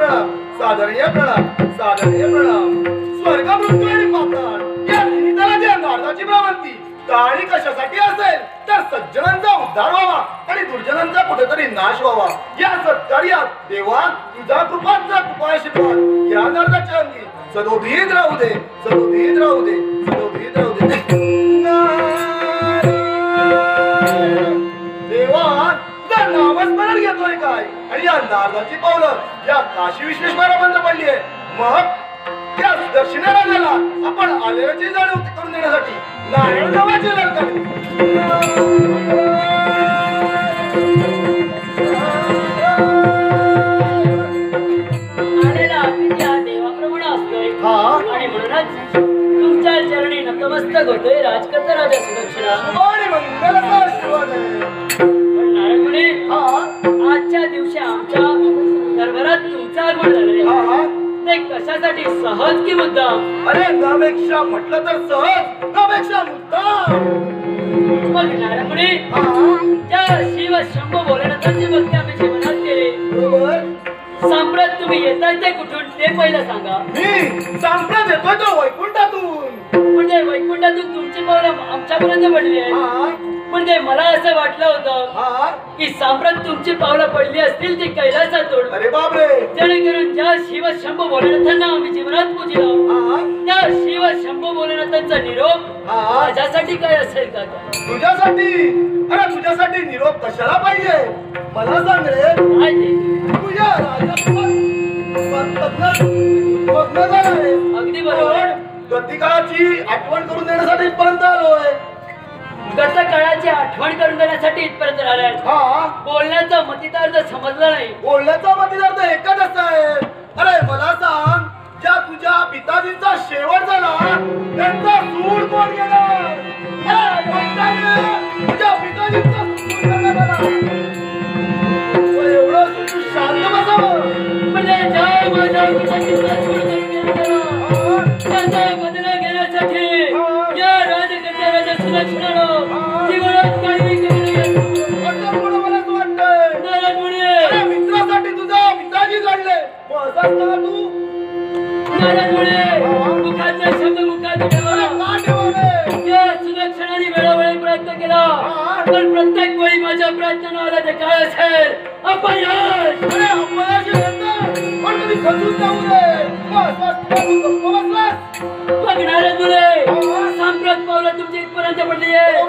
प्रणाम सादरणीय प्रणाम सादरणीय प्रणाम. स्वर्ग मृत्यू आणि पाताळ या निमित्ताला ज्या नारदाची भ्रांती काळी कशासाठी असेल तर सज्जनांचा उद्धार व्हावा आणि दुर्जनांचा कुठेतरी नाश व्हावा या सत्कार्यात देवा तुझा कृपाचा कृपाशीर्वाद या नारदाच्या अंगी सदोदित राहू दे सदोदित राहू दे सदोदित राहू दे. देवा तुझं नामस्मरण घेतोय काय आणि या नारदाची पावलं या काशी विश्वेश्वरा बंद पडली आहे. मग त्या दक्षिणा राजाला आपण आलेल्याची जाणीव करून देण्यासाठी नारायण नावाचे ललकार आणि म्हणूनच तुमच्या चरणी नतमस्तक होतोय राजकर्ता राजा सुदक्षिणा आणि मंगलाचा आशीर्वाद आहे. पण नारायणमुने आजच्या दिवशी आमच्या दरबारात तुमचं आगमन झालेलं ते कशासाठी सहज की मुद्दाम? अरे नापेक्षा म्हटलं तर सहज नापेक्षा मुद्दाम. मग नारायणमुने त्या शिव शंभू भोलेनाथांची भक्ती आम्ही जीवनात केली बरोबर. सांप्रत तुम्ही येताय ते कुठून ते पहिलं सांगा. मी सांप्रत येतोय तो वैकुंठातून. म्हणजे वैकुंठातून तुमची पावलं आमच्यापर्यंत पडली आहे. म्हणजे मला असं वाटलं होतं की सांप्रत तुमची पावलं पडली असतील ती कैलासातून. अरे बापरे. जेणेकरून ज्या शिव शंभू भोलेनाथांना आम्ही जीवनात पूजिलो त्या शिव शंभू भोलेनाथांचा निरोप माझ्यासाठी काय असेल का? तुझ्यासाठी. अरे तुझ्यासाठी निरोप कशाला पाहिजे मला सांग रे. तुझ्या अगदी बरोबर. गतिकाळाची आठवण करून देण्यासाठी इथपर्यंत आलोय. गत काळाची आठवण करून देण्यासाठी इथपर्यंत आलाय. बोलण्याचा मतितार्थ समजला नाही. बोलण्याचा मतितार्थ एकच असा आहे. अरे मला सांग ज्या तुझ्या पिताजींचा शेवट झाला त्यांचा सूड कोण गेला? तुझ्या पिताजींचा सूड करण्यात आला. एवढं तू शांत बसावं. म्हणजे ज्या माझ्या पिताजींचा सूड करून गेला त्याचा बदला घेण्यासाठी या राजकन्या राजा सुदक्षिणानं जीवनात काही केलं असं म्हणून मला असं वाटतंय. नारायणमुळे मित्रासाठी तुझा पिताजी लढले मग असं असताना तू नारायणमुळे मुखातले शब्द मुखात ठेवावे या सुदक्षिणाने वेळोवेळी प्रयत्न केला पण प्रत्येक वेळी माझ्या प्रयत्नाला ते काय असेल अपयश. अरे अपयश येतं पण कधी खचून जाऊ नये. मग नारायणमुळे सांप्रत पावलं तुमची इथपर्यंत पडली आहे.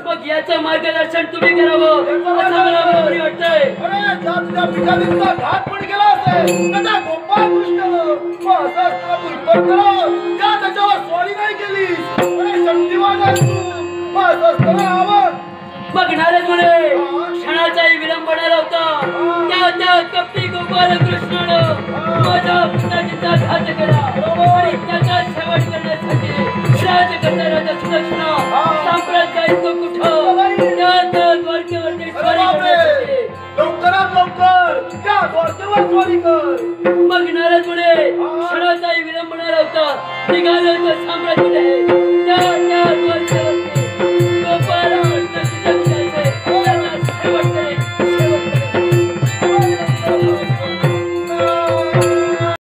मग याचं मार्गदर्शन तुम्ही करावं असं मला बरोबरी वाटतंय. अरे ज्या तुझ्या पिताजींचा घात पण केला असेल त्याचा गोपाळ कृष्णानं मग असं असताना तू इतर करावं त्या त्याच्यावर स्वारी नाही केली. अरे शक्तिवान आहेस तू मग असं असताना आवड. मग नारायणमुळे क्षणाचाही विलंब होणार होता त्या कपटी गोपाल कृष्णानं माझ्या पिताजीचा घात केला आणि त्याचा शेवट करण्यासाठी राजकन्या राजा सुदक्षिणा सांप्रत जायचं कुठं त्या द्वारकेवरती स्वारी करण्यासाठी. लवकरात लवकर त्या द्वारकेवर स्वारी कर. मग नारायणमुळे क्षणाचाही विलंब होणार होता. निघालं तर सांप्रत